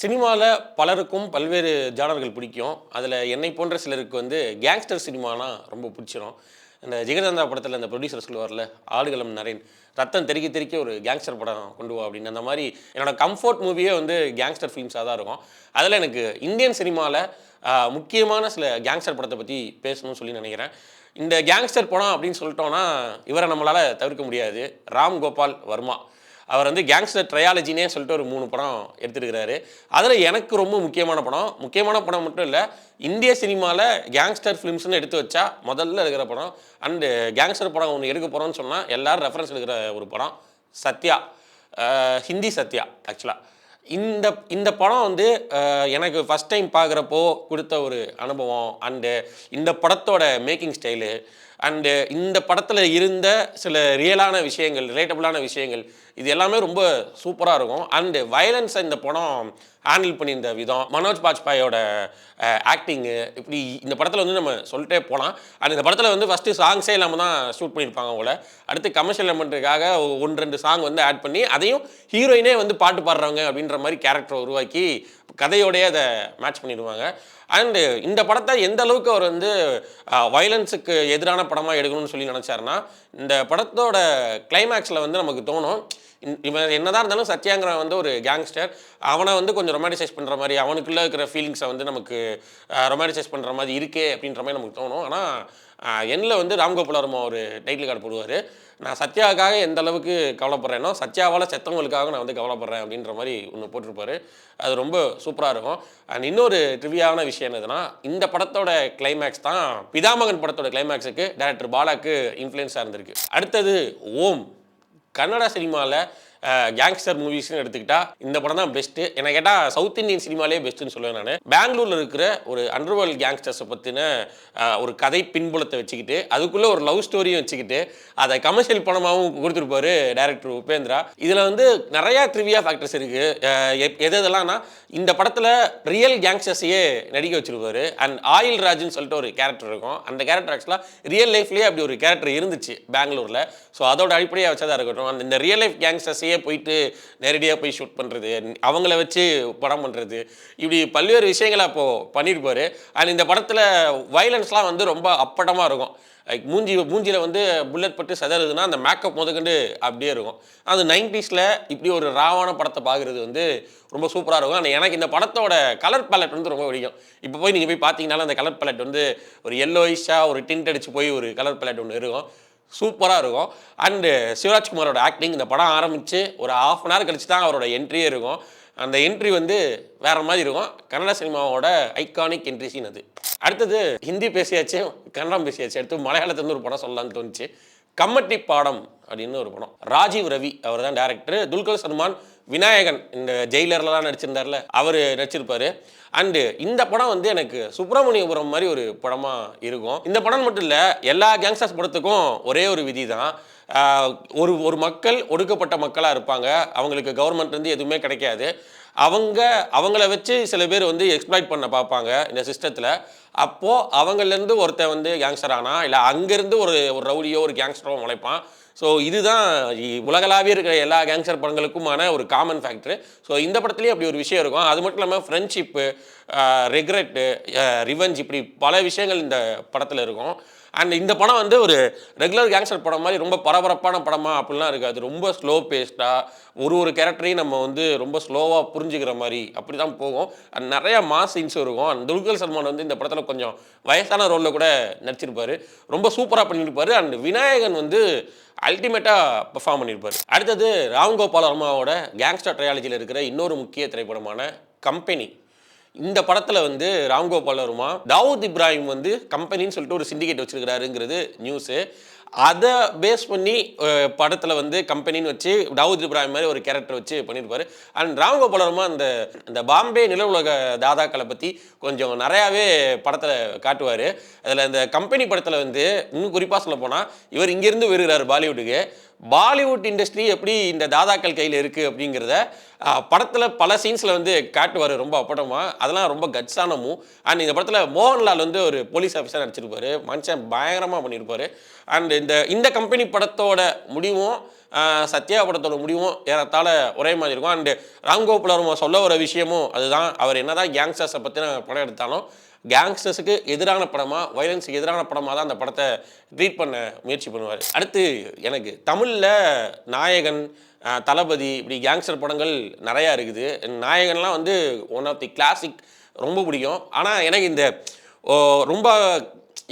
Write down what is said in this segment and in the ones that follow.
சினிமாவில் பலருக்கும் பல்வேறு ஜானர்கள் பிடிக்கும். அதில் என்னை போன்ற சிலருக்கு வந்து கேங்ஸ்டர் சினிமானா ரொம்ப பிடிச்சிரும். இந்த ஜிகர்தண்டா படத்தில் இந்த ப்ரொடியூசர் சொல்லுவார்ல, ஆடுகளம் நரேன், ரத்தம் தெறிக்க தெறிக்க ஒரு கேங்ஸ்டர் படம் கொண்டு வா அப்படின்னு. அந்த மாதிரி என்னோட கம்ஃபர்ட் மூவியே வந்து கேங்ஸ்டர் ஃபிலிம்ஸாக தான் இருக்கும். அதில் எனக்கு இந்தியன் சினிமாவில் முக்கியமான சில கேங்ஸ்டர் படத்தை பற்றி பேசணும்னு சொல்லி நினைக்கிறேன். இந்த கேங்ஸ்டர் படம் அப்படின்னு சொல்லிட்டோன்னா இவரை நம்மளால் தவிர்க்க முடியாது. ராம் கோபால் வர்மா. அவர் வந்து கேங்ஸ்டர் ட்ரையாலஜினே சொல்லிட்டு ஒரு 3 படம் எடுத்துருக்கிறாரு. அதில் எனக்கு ரொம்ப முக்கியமான படம் மட்டும் இல்லை, இந்திய சினிமாவில் கேங்ஸ்டர் ஃபிலிம்ஸ்னு எடுத்து வச்சா முதல்ல இருக்கிற படம். அண்டு கேங்ஸ்டர் படம் ஒன்று எடுக்க போகிறோன்னு சொன்னால் எல்லோரும் ரெஃபரன்ஸ் எடுக்கிற ஒரு படம் சத்யா. ஹிந்தி சத்யா. ஆக்சுவலாக இந்த படம் வந்து எனக்கு ஃபஸ்ட் டைம் பார்க்குறப்போ கொடுத்த ஒரு அனுபவம். அண்டு இந்த படத்தோட மேக்கிங் ஸ்டைலு அண்டு இந்த படத்தில் இருந்த சில ரிலேட்டபுளான விஷயங்கள் இது எல்லாமே ரொம்ப சூப்பராக இருக்கும். அண்டு வயலன்ஸை இந்த படம் ஹேண்டில் பண்ணியிருந்த விதம், மனோஜ் பாஜ்பாயோட ஆக்டிங்கு, இப்படி இந்த படத்தில் வந்து நம்ம சொல்லிட்டே போகலாம். அண்ட் இந்த படத்தில் வந்து ஃபஸ்ட்டு சாங்ஸே இல்லாமல் தான் ஷூட் பண்ணியிருப்பாங்க போல். அடுத்து கமர்ஷியல் எலமெண்ட்டுக்காக 1-2 சாங் வந்து ஆட் பண்ணி அதையும் ஹீரோயினே வந்து பாட்டு பாடுறவங்க அப்படின்ற மாதிரி கேரக்டரை உருவாக்கி கதையோடையே அதை மேட்ச் பண்ணிடுவாங்க. அண்டு இந்த படத்தை எந்த அளவுக்கு அவர் வந்து வயலன்ஸுக்கு எதிரான படமாக எடுக்கணும்னு சொல்லி நினச்சாருன்னா, இந்த படத்தோட கிளைமேக்ஸில் வந்து நமக்கு தோணும், இவன் என்னதான் இருந்தாலும் சத்யாங்கிறவன் வந்து ஒரு கேங்ஸ்டர், அவனை வந்து கொஞ்சம் ரொமான்டிசைஸ் பண்ணுற மாதிரி, அவனுக்குள்ளே இருக்கிற ஃபீலிங்ஸை வந்து நமக்கு ரொமான்டிசைஸ் பண்ணுற மாதிரி இருக்கே அப்படின்ற மாதிரி நமக்கு தோணும். ஆனால் எண்ணில் வந்து ராம்கோபால் வர்மா ஒரு டைட்டில் கார்டு போடுவார், நான் சத்யாவுக்காக எந்த அளவுக்கு கவலைப்படுறேனோ சத்யாவால் செத்தவங்களுக்காக நான் வந்து கவலைப்படுறேன் அப்படின்ற மாதிரி ஒன்று போட்டிருப்பாரு. அது ரொம்ப சூப்பராக இருக்கும். அண்ட் இன்னொரு ட்ரிவியான விஷயம் என்னதுன்னா, இந்த படத்தோட கிளைமேக்ஸ் தான் பிதாமகன் படத்தோட கிளைமேக்ஸுக்கு டைரக்டர் பாலாக்கு இன்ஃப்ளூயன்ஸாக இருந்திருக்கு. அடுத்தது ஓம். கன்னடா சினிமாவில் கேங்ஸ்டர் மூவிஸ்னு எடுத்துக்கிட்டா இந்த படம் தான் பெஸ்ட்டு. என்ன கேட்டால் சவுத் இந்தியன் சினிமாலே பெஸ்ட்டுன்னு சொல்லுவேன் நான். பெங்களூரில் இருக்கிற ஒரு அண்டர்வேர்ல்ட் கேங்ஸ்டர்ஸை பற்றின ஒரு கதை பின்புலத்தை வச்சுக்கிட்டு, அதுக்குள்ளே ஒரு லவ் ஸ்டோரியும் வச்சுக்கிட்டு, அதை கமர்ஷியல் படமாகவும் கொடுத்துருப்பாரு டைரக்டர் உபேந்திரா. இதில் வந்து நிறையா ட்ரிவியா ஃபேக்டர்ஸ் இருக்குது. எதெல்லாம்னா, இந்த படத்தில் ரியல் கேங்ஸ்டர்ஸையே நடிக்க வச்சுருப்பாரு. அண்ட் ஆயில் ராஜுன்னு சொல்லிட்டு ஒரு கேரக்டர் இருக்கும். அந்த கேரக்டர் ஆக்சுவலாக ரியல் லைஃப்லேயே அப்படி ஒரு கேரக்டர் இருந்துச்சு பெங்களூரில். ஸோ அதோட அடிப்படையாக வச்சதாக இருக்கட்டும். அந்த இந்த ரியல் லைஃப் கேங்ஸ்டர்ஸையே போயிட்டு நேரடியாக போய் ஷூட் பண்ணுறது, அவங்கள வச்சு படம் பண்ணுறது, இப்படி பல்வேறு விஷயங்களை அப்போது பண்ணியிருப்பார். அண்ட் இந்த படத்தில் வயலன்ஸ்லாம் வந்து ரொம்ப அப்பட்டமாக இருக்கும். மூஞ்சியில் வந்து புல்லட் பட்டு செதறதுன்னா அந்த மேக்கப் முதற்கண்டு அப்படியே இருக்கும். அது 90ஸ்ல இப்படி ஒரு ராவான படத்தை பார்க்குறது வந்து ரொம்ப சூப்பராக இருக்கும். ஆனால் எனக்கு இந்த படத்தோட கலர் பேலட் வந்து ரொம்ப பிடிக்கும். இப்போ போய் நீங்கள் போய் பார்த்தீங்கன்னாலும் அந்த கலர் பேலட் வந்து ஒரு எல்லோயிஷாக ஒரு டிண்ட் அடித்து போய் ஒரு கலர் பேலட் ஒன்று இருக்கும், சூப்பராக இருக்கும். அண்டு சிவராஜ்குமாரோட ஆக்டிங், இந்த படம் ஆரம்பித்து ஒரு ½ அன் ஹவர் கழிச்சு தான் அவரோட என்ட்ரியே இருக்கும். அந்த என்ட்ரி வந்து வேறு மாதிரி இருக்கும். கன்னட சினிமாவோட ஐகானிக் என்ட்ரி சீன் அது. அடுத்தது ஹிந்தி பேசியாச்சு, கன்னடம் பேசியாச்சு, அடுத்து மலையாளத்துலேருந்து ஒரு படம் சொல்லலான்னு தோணுச்சு. கம்மட்டி பாடம் அப்படின்னு ஒரு படம். ராஜீவ் ரவி அவர் தான் டேரக்டர். துல்கர் சல்மான், விநாயகன் இந்த ஜெயிலர்லாம் நடிச்சிருந்தார்ல, அவர் நடிச்சிருப்பார். அண்டு இந்த படம் வந்து எனக்கு சுப்பிரமணியபுரம் மாதிரி ஒரு படமாக இருக்கும். இந்த படம் மட்டும் இல்லை, எல்லா கேங்ஸ்டர்ஸ் படத்துக்கும் ஒரே ஒரு விதி தான். ஒரு மக்கள் ஒடுக்கப்பட்ட மக்களாக இருப்பாங்க, அவங்களுக்கு கவர்மெண்ட்லேருந்து எதுவுமே கிடைக்காது. அவங்கள வச்சு சில பேர் வந்து எக்ஸ்ப்ளாய்ட் பண்ண பார்ப்பாங்க இந்த சிஸ்டத்தில். அப்போது அவங்கலேருந்து ஒருத்தன் வந்து கேங்ஸ்டர் ஆனா, இல்லை அங்கேருந்து ஒரு ரவுடியோ ஒரு கேங்ஸ்டரோ முளைப்பான். ஸோ இதுதான் உலகளாவிய இருக்கிற எல்லா கேங்ஸ்டர் படங்களுக்குமான ஒரு காமன் ஃபேக்டரு. ஸோ இந்த படத்துலேயும் அப்படி ஒரு விஷயம் இருக்கும். அது மட்டும் இல்லாமல் ஃப்ரெண்ட்ஷிப்பு, ரெக்ரெட்டு, ரிவெஞ்ச், இப்படி பல விஷயங்கள் இந்த படத்தில் இருக்கும். அண்ட் இந்த படம் வந்து ஒரு ரெகுலர் கேங்ஸ்டர் படம் மாதிரி ரொம்ப பரபரப்பான படமாக அப்படிலாம் இருக்காது. ரொம்ப ஸ்லோ பேஸ்டாக ஒரு கேரக்டரையும் நம்ம வந்து ரொம்ப ஸ்லோவாக புரிஞ்சுக்கிற மாதிரி அப்படி தான் போகும். அண்ட் நிறையா மாஸ் சீன்ஸும் இருக்கும். அண்ட் துல்கர் சல்மான் வந்து இந்த படத்தில் கொஞ்சம் வயசான ரோலில் கூட நடிச்சிருப்பார், ரொம்ப சூப்பராக பண்ணியிருப்பார். அண்ட் விநாயகன் வந்து அல்டிமேட்டாக பெர்ஃபார்ம் பண்ணியிருப்பார். அடுத்தது ராம்கோபால் வர்மாவோட கேங்ஸ்டர் ட்ரையாலஜியில் இருக்கிற இன்னொரு முக்கிய திரைப்படமான கம்பெனி. இந்த படத்தில் வந்து ராம்கோபால் வர்மா தாவூத் இப்ராஹிம் வந்து கம்பெனின்னு சொல்லிட்டு ஒரு சிண்டிகேட் வச்சுருக்கிறாருங்கிறது நியூஸு. அதை பேஸ் பண்ணி படத்தில் வந்து கம்பெனின்னு வச்சு தாவூத் இப்ராஹிம் மாதிரி ஒரு கேரக்டர் வச்சு பண்ணியிருப்பார். அண்ட் ராம்கோபால் வர்மா இந்த பாம்பே நில உலக தாதாக்களை பற்றி கொஞ்சம் நிறையாவே படத்தில் காட்டுவார். அதில் இந்த கம்பெனி படத்தில் வந்து இன்னும் குறிப்பாக சொல்ல போனால், இவர் இங்கேருந்து வருகிறார் பாலிவுட்டுக்கு. பாலிவுட் இண்டஸ்ட்ரி எப்படி இந்த தாதாக்கள் கையில் இருக்குது அப்படிங்கிறத படத்தில் பல சீன்ஸில் வந்து காட்டுவார் ரொம்ப அப்பட்டமாக. அதெல்லாம் ரொம்ப கட்ஸான மூவ். அண்ட் இந்த படத்தில் மோகன்லால் வந்து ஒரு போலீஸ் ஆஃபீஸர் நடிச்சிருப்பார். மனுஷன் பயங்கரமாக பண்ணியிருப்பார். அண்ட் இந்த கம்பெனி படத்தோட முடிவும் சத்யா படத்தோட முடிவும் ஏறத்தாழ ஒரே மாதிரி இருக்கும். அண்டு ராம்கோபால் வர்மா சொல்ல வர விஷயமும் அதுதான். அவர் என்னதான் கேங்ஸ்டர்ஸை பற்றின படம் எடுத்தாலும் கேங்ஸ்டர்ஸுக்கு எதிரான படமாக, வயலன்ஸுக்கு எதிரான படமாக தான் அந்த படத்தை ட்ரீட் பண்ண முயற்சி பண்ணுவார். அடுத்து எனக்கு தமிழில் நாயகன், தளபதி இப்படி கேங்ஸ்டர் படங்கள் நிறையா இருக்குது. நாயகன்லாம் வந்து ஒன் ஆஃப் தி கிளாசிக், ரொம்ப பிடிக்கும். ஆனால் எனக்கு இந்த ரொம்ப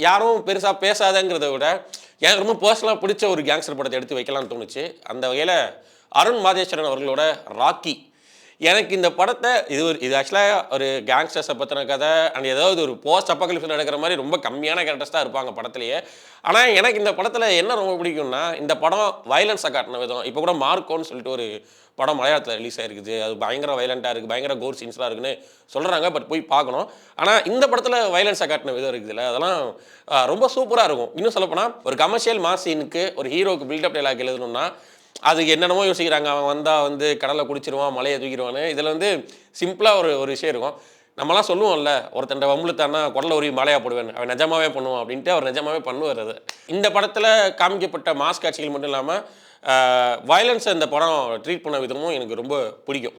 யாரும் பெருசாக பேசாதங்கிறத விட எனக்கு ரொம்ப பர்சனலாக பிடிச்ச ஒரு கேங்ஸ்டர் படத்தை எடுத்து வைக்கலாம்னு தோணுச்சு. அந்த வகையில் அருண் மாதேஸ்வரன் அவர்களோட ராக்கி. எனக்கு இந்த படத்தை இது ஆக்சுவலாக ஒரு கேங்ஸ்டர்ஸை பற்றின கதை அண்ட் ஏதாவது ஒரு போஸ்ட் அப்போகலிப்ஸ் நடக்கிற மாதிரி ரொம்ப கம்மியான கேரக்டர்ஸ் தான் இருப்பாங்க படத்துலேயே. ஆனால் எனக்கு இந்த படத்தில் என்ன ரொம்ப பிடிக்கும்னா, இந்த படம் வயலன்ஸை காட்டின விதம். இப்போ கூட மார்க்கோன்னு சொல்லிட்டு ஒரு படம் மலையாளத்தில் ரிலீஸ் ஆகிருக்குது. அது பயங்கர வயலண்ட்டாக இருக்குது, பயங்கர கோர் சீன்ஸ்லாம் இருக்குன்னு சொல்கிறாங்க. பட் போய் பார்க்கணும். ஆனால் இந்த படத்தில் வயலன்ஸை காட்டின விதம் இருக்குதுல்ல, அதெல்லாம் ரொம்ப சூப்பராக இருக்கும். இன்னும் சொல்லப்போனால் ஒரு கமர்ஷியல் மாஸ் சீனுக்கு ஒரு ஹீரோவுக்கு பில்டப் டைலாக் எழுதணும்னா அதுக்கு என்னென்னமோ யோசிக்கிறாங்க. அவன் வந்தால் வந்து கடலை குடிச்சிருவான், மலையை தூக்கிடுவான்னு. இதில் வந்து சிம்பிளாக ஒரு விஷயம் இருக்கும். நம்மலாம் சொல்லுவோம்ல, ஒருத்தண்ட வம்புலுத்தானா குடலை உருவி மலையாக போடுவேன், அவன் நிஜமாவே பண்ணுவான் அப்படின்ட்டு அவர் நிஜமாவே பண்ணுவார். அது இந்த படத்தில் காமிக்கப்பட்ட மாஸ் காட்சிகள் மட்டும் இல்லாமல் வயலன்ஸை இந்த படம் ட்ரீட் பண்ண விதமும் எனக்கு ரொம்ப பிடிக்கும்.